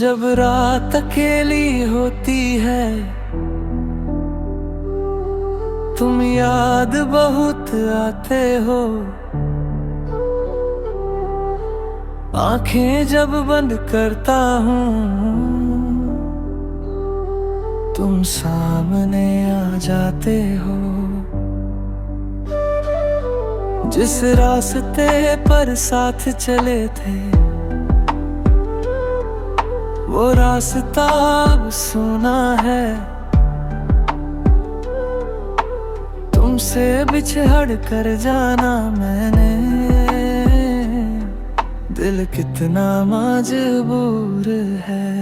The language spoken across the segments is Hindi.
जब रात अकेली होती है तुम याद बहुत आते हो। आंखें जब बंद करता हूँ तुम सामने आ जाते हो। जिस रास्ते पर साथ चले थे वो रास्ता अब सुना है। तुमसे बिछड़ कर जाना मैंने, दिल कितना मजबूर है।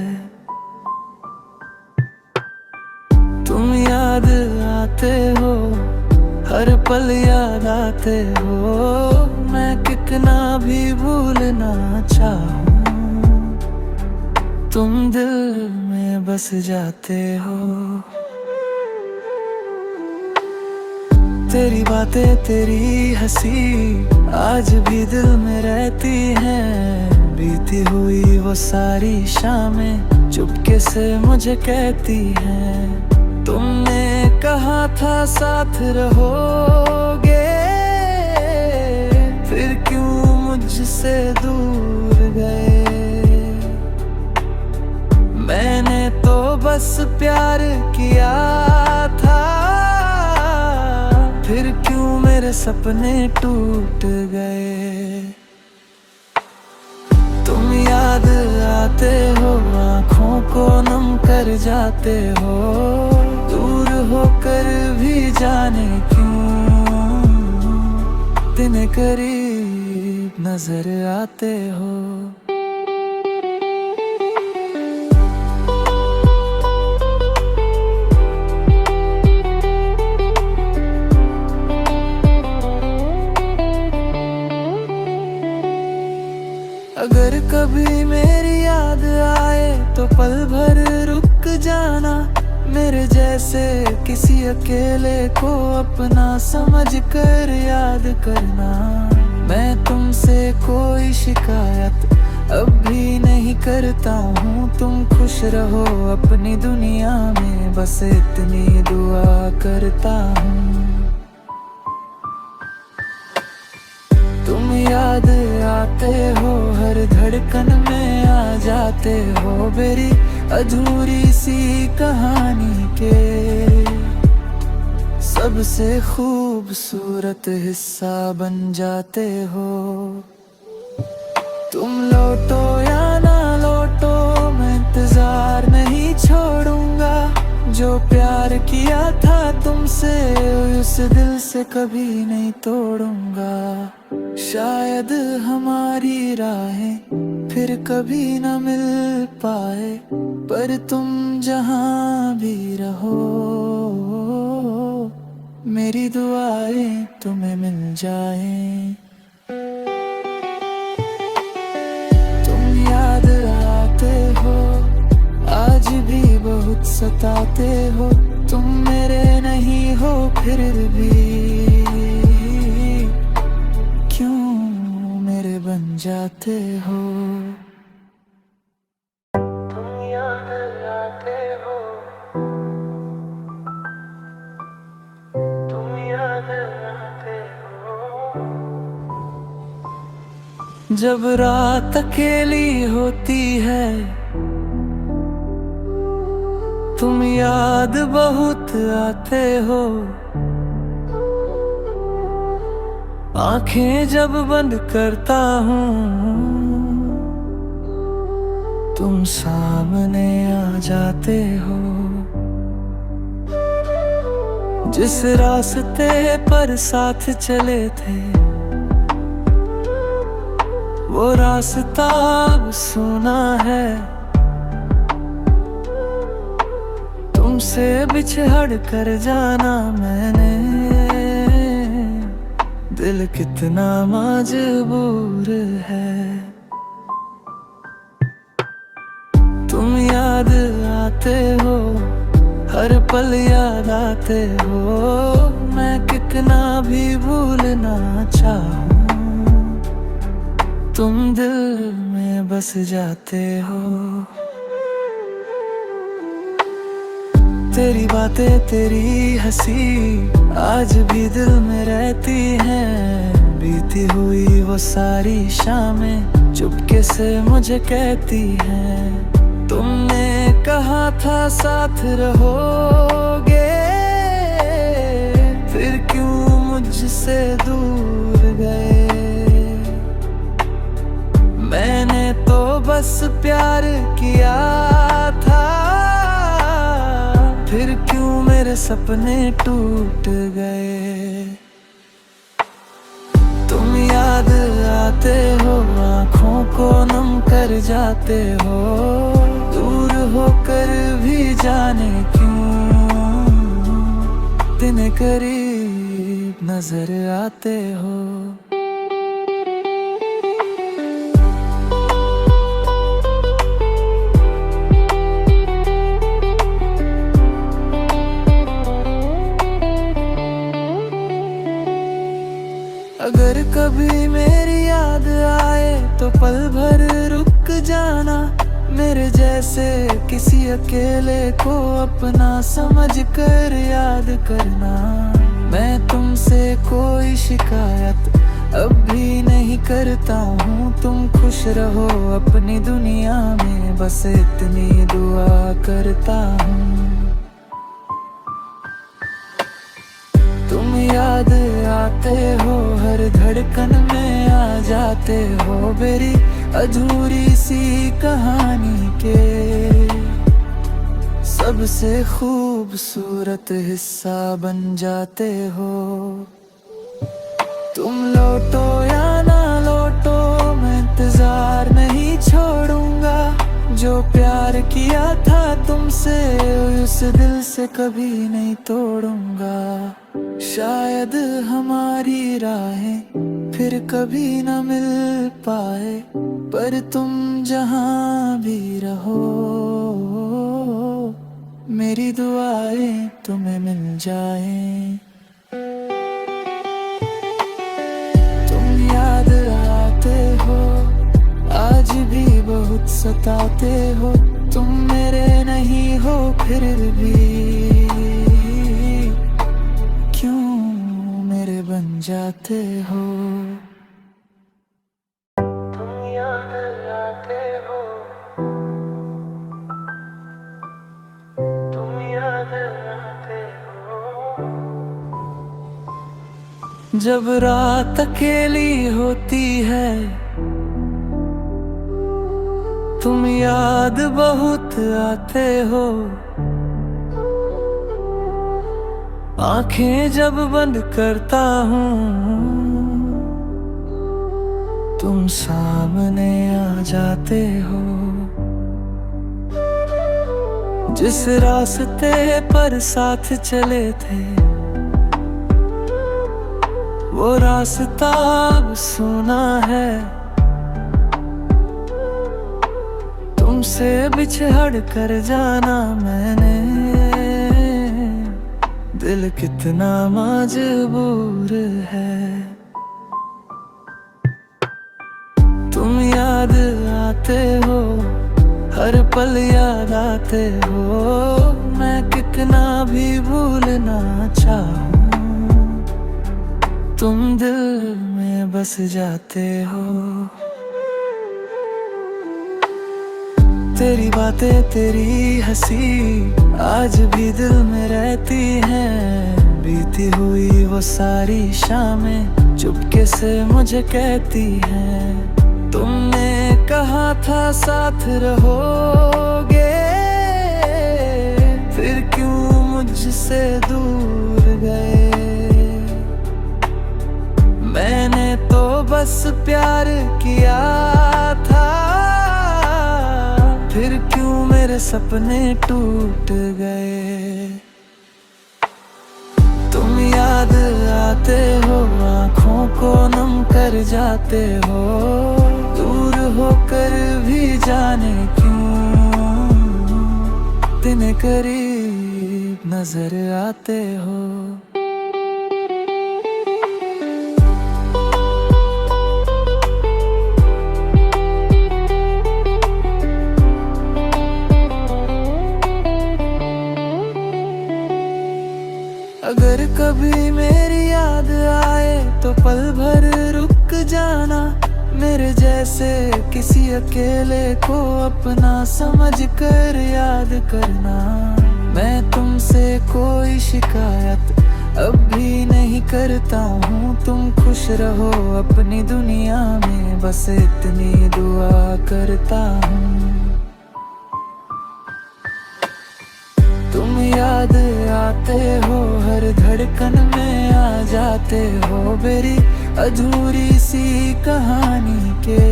तुम याद आते हो, हर पल याद आते हो। मैं कितना भी भूलना चाहूं तुम दिल में बस जाते हो। तेरी बातें तेरी हंसी आज भी दिल में रहती हैं। बीती हुई वो सारी शामें चुपके से मुझे कहती हैं। तुमने कहा था साथ रहोगे, फिर क्यों मुझसे दूर गए। मैंने तो बस प्यार किया था, फिर क्यों मेरे सपने टूट गए। तुम याद आते हो, आँखों को नम कर जाते हो। दूर होकर भी जाने क्यों दिन करीब नजर आते हो। अगर कभी मेरी याद आए तो पल भर रुक जाना। मेरे जैसे किसी अकेले को अपना समझ कर याद करना। मैं तुमसे कोई शिकायत अब भी नहीं करता हूँ। तुम खुश रहो अपनी दुनिया में, बस इतनी दुआ करता हूँ। तुम याद आते हो, हर धड़कन में आ जाते हो। मेरी अधूरी सी कहानी के सबसे खूबसूरत हिस्सा बन जाते हो। तुम लौटो या ना लौटो मैं इंतजार नहीं छोड़ूंगा। जो प्यार किया था तुमसे उस दिल से कभी नहीं तोड़ूंगा। शायद हमारी राहें फिर कभी न मिल पाए, पर तुम जहां भी रहो मेरी दुआएं तुम्हें मिल जाएं। तुम याद आते हो, आज भी बहुत सताते हो। तुम मेरे नहीं हो फिर भी क्यों मेरे बन जाते हो। तुम याद आते हो, तुम याद आते हो। जब रात अकेली होती है तुम याद बहुत आते हो। आंखें जब बंद करता हूँ तुम सामने आ जाते हो। जिस रास्ते पर साथ चले थे वो रास्ता अब सुना है। तुमसे बिछड़ कर जाना मैंने, दिल कितना मजबूर है। तुम याद आते हो, हर पल याद आते हो। मैं कितना भी भूलना चाहूं तुम दिल में बस जाते हो। तेरी बातें तेरी हंसी आज भी दिल में रहती हैं। बीती हुई वो सारी शामें चुपके से मुझे कहती हैं। तुमने कहा था साथ रहोगे, फिर क्यों मुझसे दूर गए। मैंने तो बस प्यार किया था, फिर क्यों मेरे सपने टूट गए। तुम याद आते हो, आँखों को नम कर जाते हो। दूर होकर भी जाने क्यों दिन करीब नजर आते हो। अगर कभी मेरी याद आए तो पल भर रुक जाना। मेरे जैसे किसी अकेले को अपना समझ कर याद करना। मैं तुमसे कोई शिकायत अब भी नहीं करता हूँ। तुम खुश रहो अपनी दुनिया में, बस इतनी दुआ करता हूँ। तुम याद आते हो, हर धड़कन में आ जाते हो। मेरी अधूरी सी कहानी के सबसे खूबसूरत हिस्सा बन जाते हो। तुम लौटो या ना लौटो, मैं इंतजार नहीं छोड़ूंगा। जो प्यार किया था तुमसे, उस दिल से कभी नहीं तोड़ूंगा। शायद हमारी राहें फिर कभी न मिल पाए, पर तुम जहां भी रहो, मेरी दुआएं तुम्हें मिल जाएं। तुम याद आते हो, आज भी बहुत सताते हो। तुम मेरे नहीं हो फिर भी क्यों मेरे बन जाते हो। तुम याद आते हो, तुम याद आते हो। जब रात अकेली होती है, तुम याद बहुत आते हो। आंखें जब बंद करता हूँ, तुम सामने आ जाते हो। जिस रास्ते पर साथ चले थे, वो रास्ता अब सुना है। तुमसे बिछड़ कर जाना मैंने, दिल कितना मजबूर है। तुम याद आते हो, हर पल याद आते हो। मैं कितना भी भूलना चाहूं, तुम दिल में बस जाते हो। तेरी बातें तेरी हंसी आज भी दिल में रहती हैं। बीती हुई वो सारी शामें चुपके से मुझे कहती हैं। तुमने कहा था साथ रहोगे, फिर क्यों मुझसे दूर गए। मैंने तो बस प्यार किया था, फिर क्यों मेरे सपने टूट गए। तुम याद आते हो, आँखों को नम कर जाते हो। दूर होकर भी जाने क्यों दिन करीब नजर आते हो। अगर कभी मेरी याद आए तो पल भर रुक जाना, मेरे जैसे किसी अकेले को अपना समझ कर याद करना। मैं तुमसे कोई शिकायत अब भी नहीं करता हूँ, तुम खुश रहो अपनी दुनिया में, बस इतनी दुआ करता हूँ। तुम याद आते हो, हर धड़कन में आ जाते हो, मेरी अधूरी सी कहानी के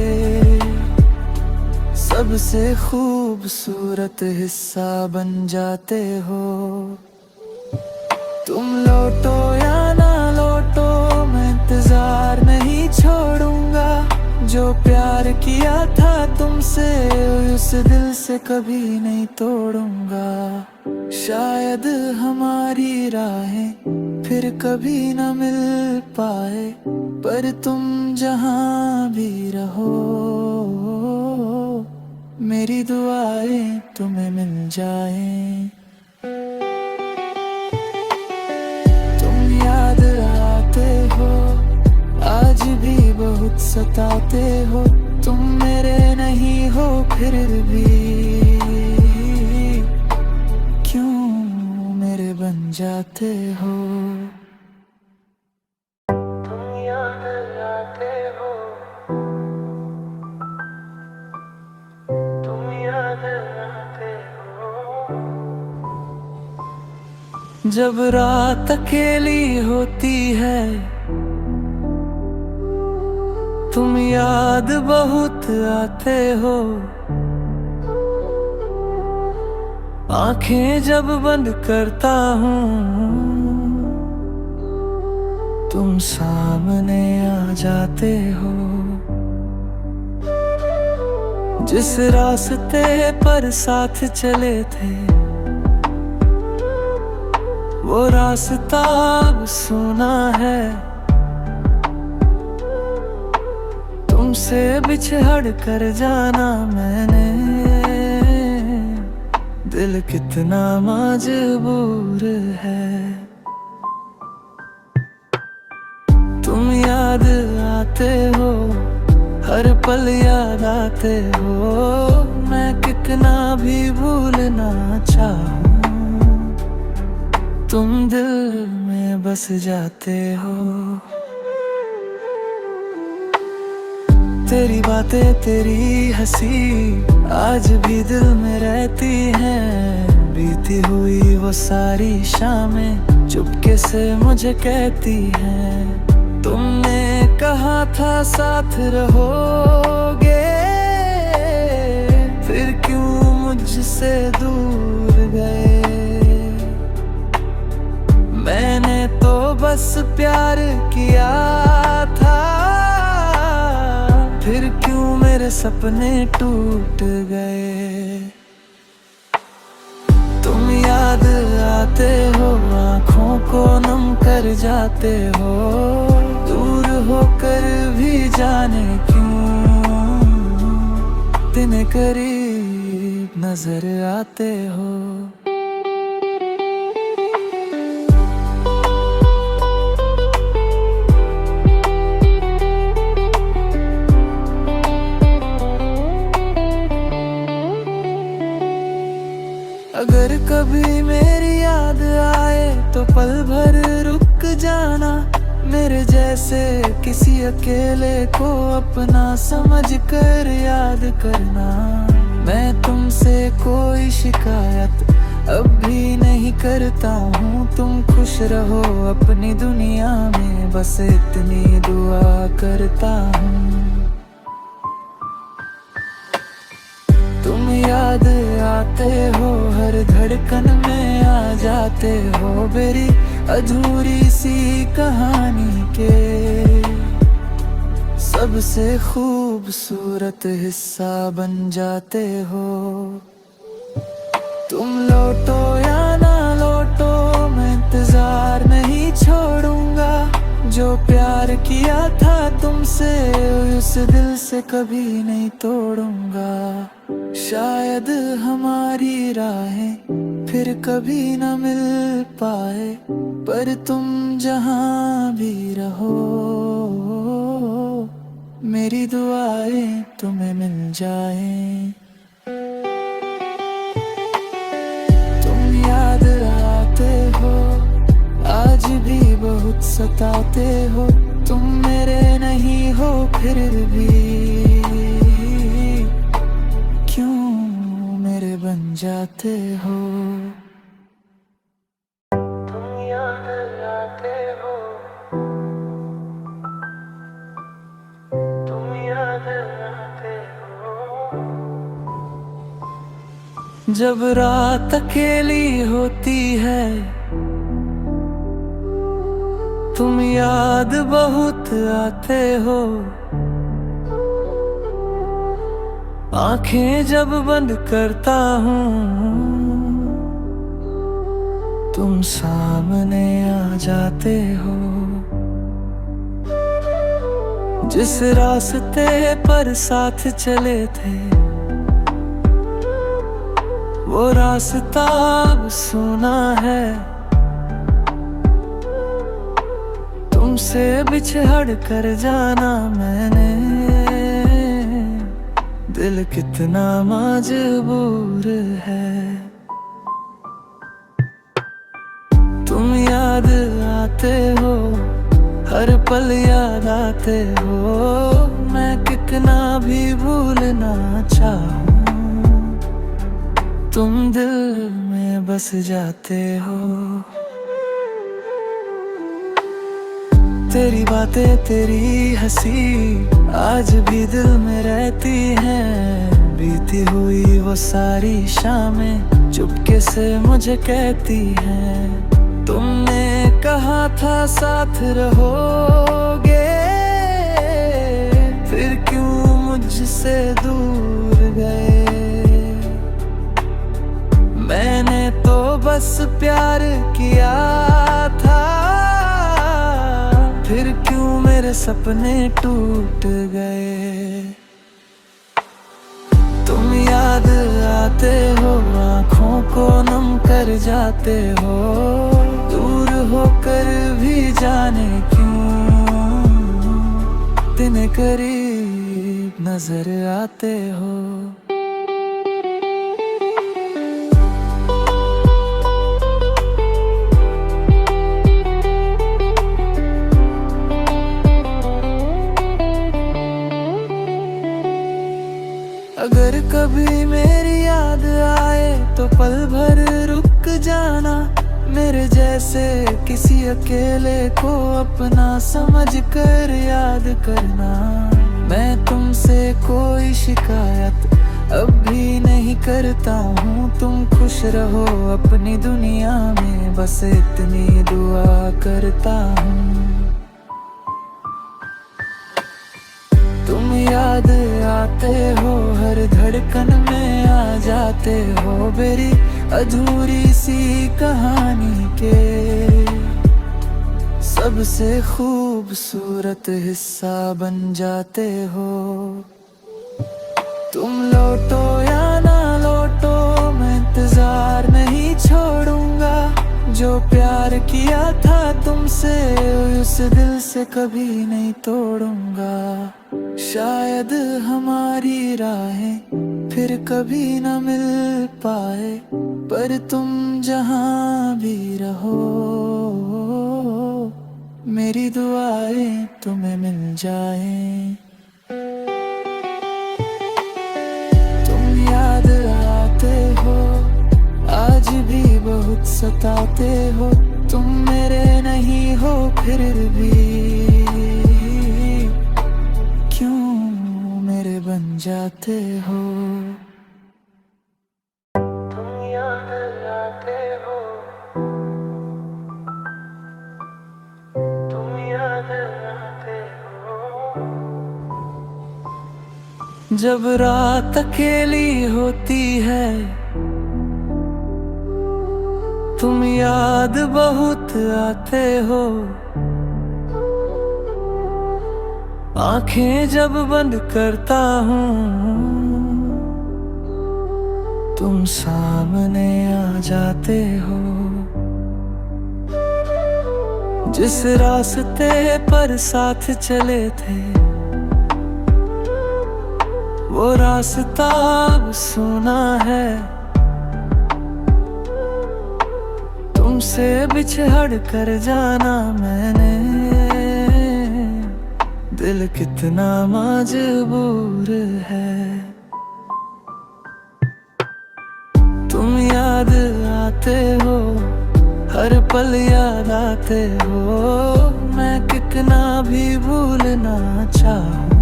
सबसे खूबसूरत हिस्सा बन जाते हो। तुम लौटो या ना लौटो, मैं इंतजार नहीं छोड़ूंगा, जो प्यार किया था तुमसे उस दिल से कभी नहीं तोड़ूंगा। शायद हमारी राहें फिर कभी न मिल पाए, पर तुम जहां भी रहो मेरी दुआएं तुम्हें मिल जाएं। तुम याद आते हो, आज भी बहुत सताते हो, तुम मेरे नहीं हो फिर भी क्यों मेरे बन जाते हो। तुम याद आते हो, तुम याद आते हो। जब रात अकेली होती है तुम याद बहुत आते हो, आंखें जब बंद करता हूँ तुम सामने आ जाते हो। जिस रास्ते पर साथ चले थे वो रास्ता अब सुना है, तुमसे बिछड़ कर जाना मैंने, दिल कितना मजबूर है। तुम याद आते हो, हर पल याद आते हो, मैं कितना भी भूलना चाहूं तुम दिल में बस जाते हो। तेरी बातें तेरी हंसी आज भी दिल में रहती हैं, बीती हुई वो सारी शामें चुपके से मुझे कहती हैं, तुमने कहा था साथ रहोगे, फिर क्यों मुझसे दूर गए। मैंने तो बस प्यार किया था, फिर क्यों मेरे सपने टूट गए। तुम याद आते हो, आँखों को नम कर जाते हो, दूर होकर भी जाने क्यों दिन करीब नजर आते हो। अगर कभी मेरी याद आए तो पल भर रुक जाना, मेरे जैसे किसी अकेले को अपना समझ कर याद करना। मैं तुमसे कोई शिकायत अब भी नहीं करता हूँ, तुम खुश रहो अपनी दुनिया में, बस इतनी दुआ करता हूँ। तुम याद आते हो, हर धड़कन में आ जाते हो, मेरी अधूरी सी कहानी के सबसे खूबसूरत हिस्सा बन जाते हो। तुम लौटो या ना लौटो, मैं इंतजार नहीं छोड़ूंगा, जो प्यार किया था तुमसे उस दिल से कभी नहीं तोड़ूंगा। शायद हमारी राहें फिर कभी न मिल पाए, पर तुम जहां भी रहो मेरी दुआएं तुम्हें मिल जाएं। तुम याद आते हो, आज भी बहुत सताते हो, तुम मेरे नहीं हो फिर भी क्यों मेरे बन जाते हो। तुम याद आते हो, तुम याद आते हो। जब रात अकेली होती है तुम याद बहुत आते हो, आंखें जब बंद करता हूँ तुम सामने आ जाते हो। जिस रास्ते पर साथ चले थे वो रास्ता अब सुना है, तुमसे बिछड़ कर जाना मैंने, दिल कितना मजबूर है। तुम याद आते हो, हर पल याद आते हो, मैं कितना भी भूलना चाहूं तुम दिल में बस जाते हो। तेरी बातें तेरी हंसी आज भी दिल में रहती हैं, बीती हुई वो सारी शामें चुपके से मुझे कहती हैं। तुमने कहा था साथ रहोगे, फिर क्यों मुझसे दूर गए। मैंने तो बस प्यार किया था, फिर क्यों मेरे सपने टूट गए। तुम याद आते हो, आँखों को नम कर जाते हो, दूर होकर भी जाने क्यों दिन करीब नजर आते हो। अगर कभी मेरी याद आए तो पल भर रुक जाना, मेरे जैसे किसी अकेले को अपना समझ कर याद करना। मैं तुमसे कोई शिकायत अब भी नहीं करता हूँ, तुम खुश रहो अपनी दुनिया में, बस इतनी दुआ करता हूँ। तुम याद आते हो, हर धड़कन में आ जाते हो, मेरी अधूरी सी कहानी के सबसे खूबसूरत हिस्सा बन जाते हो। तुम लौटो या ना लौटो मैं इंतजार नहीं छोड़ूंगा, जो प्यार किया था तुमसे उस दिल से कभी नहीं तोड़ूंगा। शायद हमारी राहें फिर कभी न मिल पाए, पर तुम जहां भी रहो मेरी दुआएं तुम्हें मिल जाएं। तुम याद आते हो, आज भी बहुत सताते हो, तुम मेरे नहीं हो फिर भी क्यों मेरे बन जाते हो। तुम याद आते हो, तुम याद आते हो। जब रात अकेली होती है तुम याद बहुत आते हो, आंखें जब बंद करता हूँ तुम सामने आ जाते हो। जिस रास्ते पर साथ चले थे वो रास्ता अब सुना है। तुमसे बिछड़ कर जाना मैंने, दिल कितना मजबूर है। तुम याद आते हो, हर पल याद आते हो। मैं कितना भी भूलना चाहूं,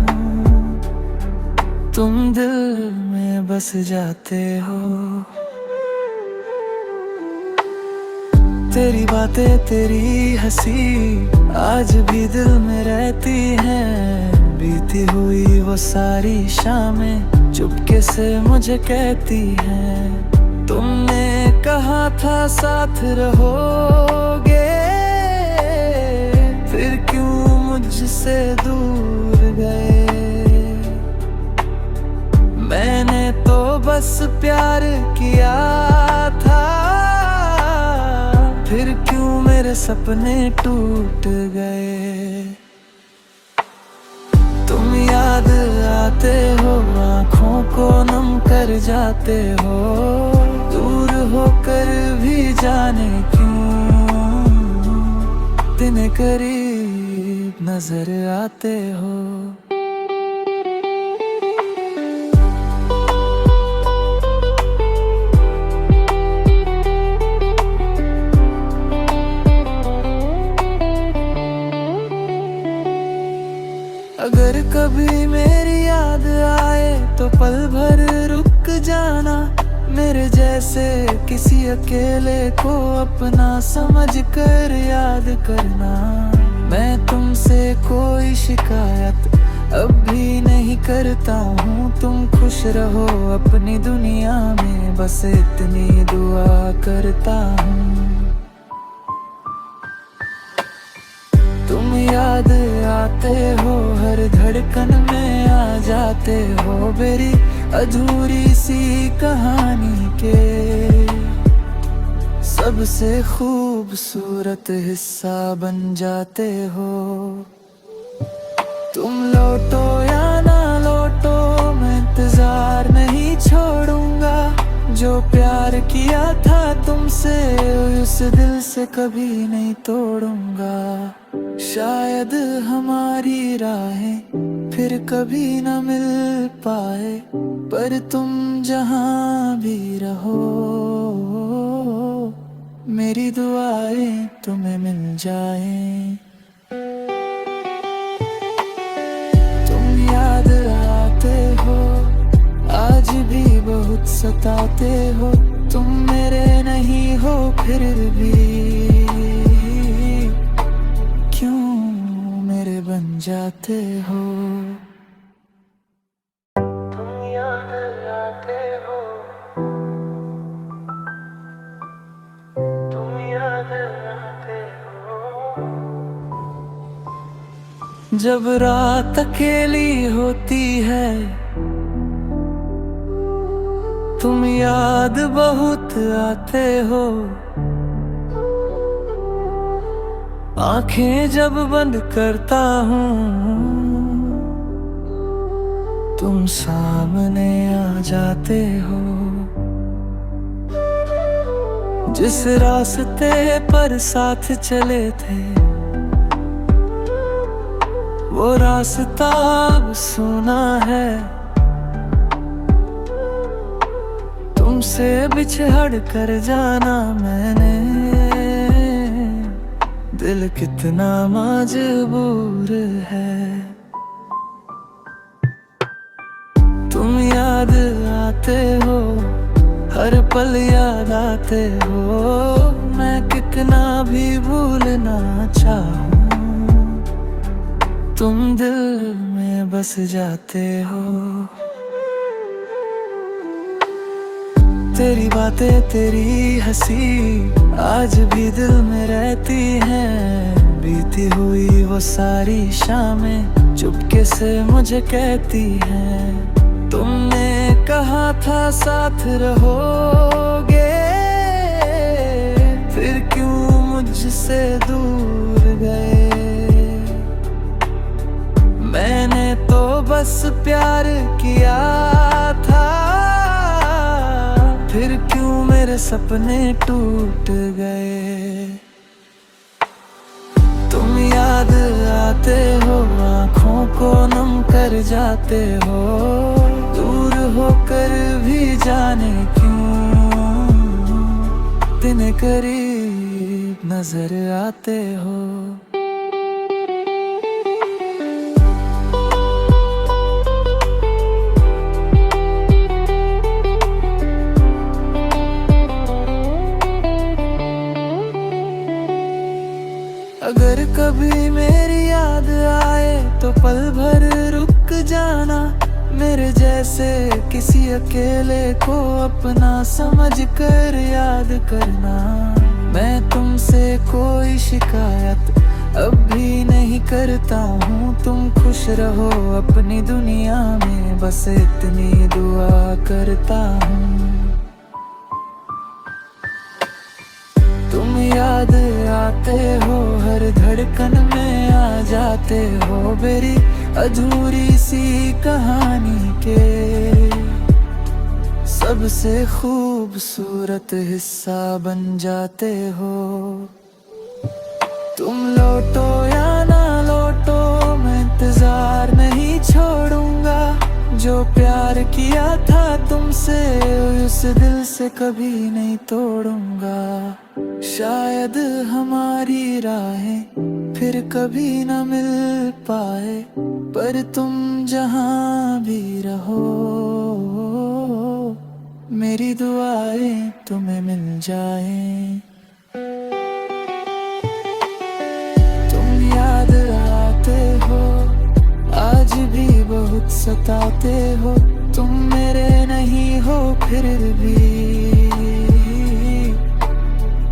तुम दिल में बस जाते हो। तेरी बातें तेरी हंसी आज भी दिल में रहती हैं। बीती हुई वो सारी शामें चुपके से मुझे कहती हैं। तुमने कहा था साथ रहोगे, फिर क्यों मुझसे दूर गए। मैंने तो बस प्यार किया था, फिर क्यों मेरे सपने टूट गए। तुम याद आते हो, आँखों को नम कर जाते हो। दूर होकर भी जाने क्यों दिन करीब नजर आते हो। अगर कभी मेरी याद आए तो पल भर रुक जाना। मेरे जैसे किसी अकेले को अपना समझ कर याद करना। मैं तुमसे कोई शिकायत अब भी नहीं करता हूँ। तुम खुश रहो अपनी दुनिया में, बस इतनी दुआ करता हूँ। तुम याद आते हो, हर धड़कन में आ जाते हो। मेरी अधूरी सी कहानी के सबसे खूबसूरत हिस्सा बन जाते हो। तुम लौटो या ना लौटो, मैं इंतजार नहीं छोड़ूंगा। जो प्यार किया था तुमसे उस दिल से कभी नहीं तोड़ूंगा। शायद हमारी राहें फिर कभी न मिल पाए, पर तुम जहां भी रहो मेरी दुआएं तुम्हें मिल जाएं। तुम याद आते हो, आज भी बहुत सताते हो। तुम मेरे नहीं हो फिर भी क्यों मेरे बन जाते हो। तुम याद आते हो, तुम याद आते हो। जब रात अकेली होती है तुम याद बहुत आते हो। आंखें जब बंद करता हूँ तुम सामने आ जाते हो। जिस रास्ते पर साथ चले थे वो रास्ता अब सुना है। तुमसे बिछड़ कर जाना मैंने, दिल कितना मजबूर है। तुम याद आते हो, हर पल याद आते हो। मैं कितना भी भूलना चाहूं, तुम दिल में बस जाते हो। तेरी बातें तेरी हंसी आज भी दिल में रहती हैं। बीती हुई वो सारी शामें चुपके से मुझे कहती हैं। तुमने कहा था साथ रहोगे, फिर क्यों मुझसे दूर गए। मैंने तो बस प्यार किया था, फिर क्यों मेरे सपने टूट गए। तुम याद आते हो, आँखों को नम कर जाते हो, दूर होकर भी जाने क्यों दिन करीब नजर आते हो। अगर कभी मेरी याद आए तो पल भर रुक जाना, मेरे जैसे किसी अकेले को अपना समझ कर याद करना। मैं तुमसे कोई शिकायत अब भी नहीं करता हूँ, तुम खुश रहो अपनी दुनिया में, बस इतनी दुआ करता हूँ। तुम याद आते हो, हर धड़कन में आ जाते हो, मेरी अधूरी सी कहानी के सबसे खूबसूरत हिस्सा बन जाते हो। तुम लौटो या ना लौटो, मैं इंतजार नहीं छोड़ूंगा। जो प्यार किया था तुमसे, उस दिल से कभी नहीं तोड़ूंगा। शायद हमारी राहें फिर कभी न मिल पाए, पर तुम जहां भी रहो, मेरी दुआएं तुम्हें मिल जाएं। तुम याद आते हो, आज भी बहुत सताते हो, तुम मेरे नहीं हो फिर भी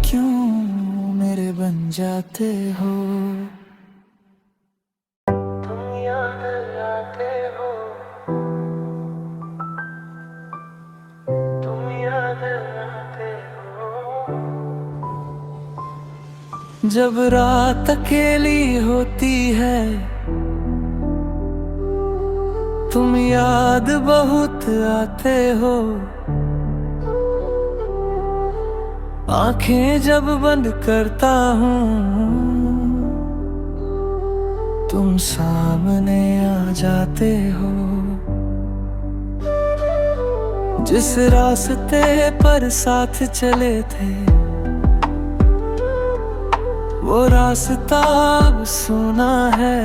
क्यों मेरे बन जाते हो। तुम याद आते हो, तुम याद आते हो। जब रात अकेली होती है, तुम याद बहुत आते हो। आंखें जब बंद करता हूँ, तुम सामने आ जाते हो। जिस रास्ते पर साथ चले थे, वो रास्ता अब सुना है।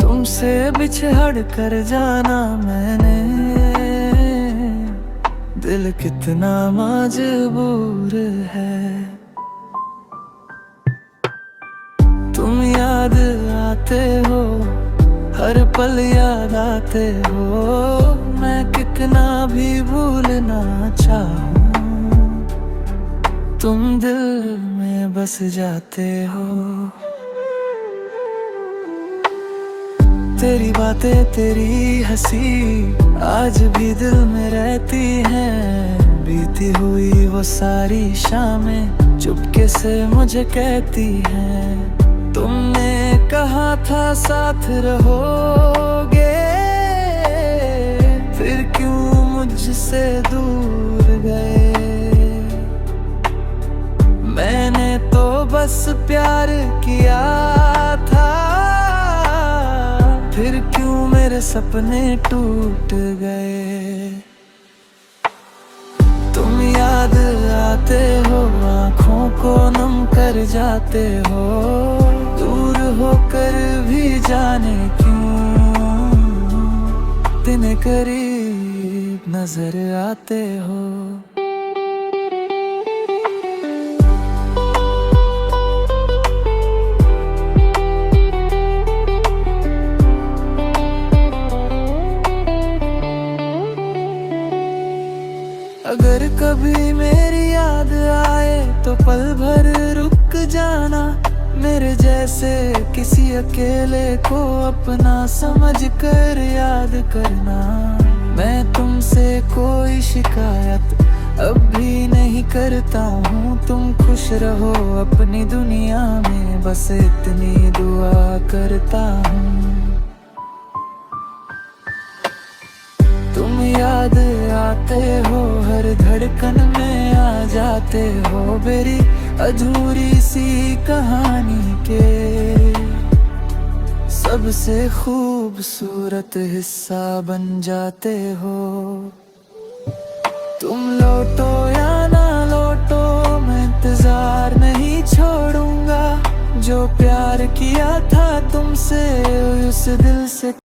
तुमसे बिछड़ कर जाना मैंने, दिल कितना मजबूर है। तुम याद आते हो, हर पल याद आते हो, मैं कितना भी भूलना चाहूं, तुम दिल में बस जाते हो। तेरी बातें तेरी हंसी आज भी दिल में रहती हैं। बीती हुई वो सारी शामें चुपके से मुझे कहती हैं, तुमने कहा था साथ रहोगे, फिर क्यों मुझसे दूर गए। मैंने तो बस प्यार किया था, फिर क्यों मेरे सपने टूट गए। तुम याद आते हो, आँखों को नम कर जाते हो, दूर होकर भी जाने क्यों दिन करीब नजर आते हो। अगर कभी मेरी याद आए तो पल भर रुक जाना, मेरे जैसे किसी अकेले को अपना समझ कर याद करना। मैं तुमसे कोई शिकायत अब भी नहीं करता हूँ, तुम खुश रहो अपनी दुनिया में, बस इतनी दुआ करता हूँ। तुम याद आते हो, हर धड़कन में आ जाते हो, मेरी अधूरी सी कहानी के सबसे खूबसूरत हिस्सा बन जाते हो। तुम लौटो या ना लौटो, मैं इंतजार नहीं छोड़ूंगा, जो प्यार किया था तुमसे उस दिल से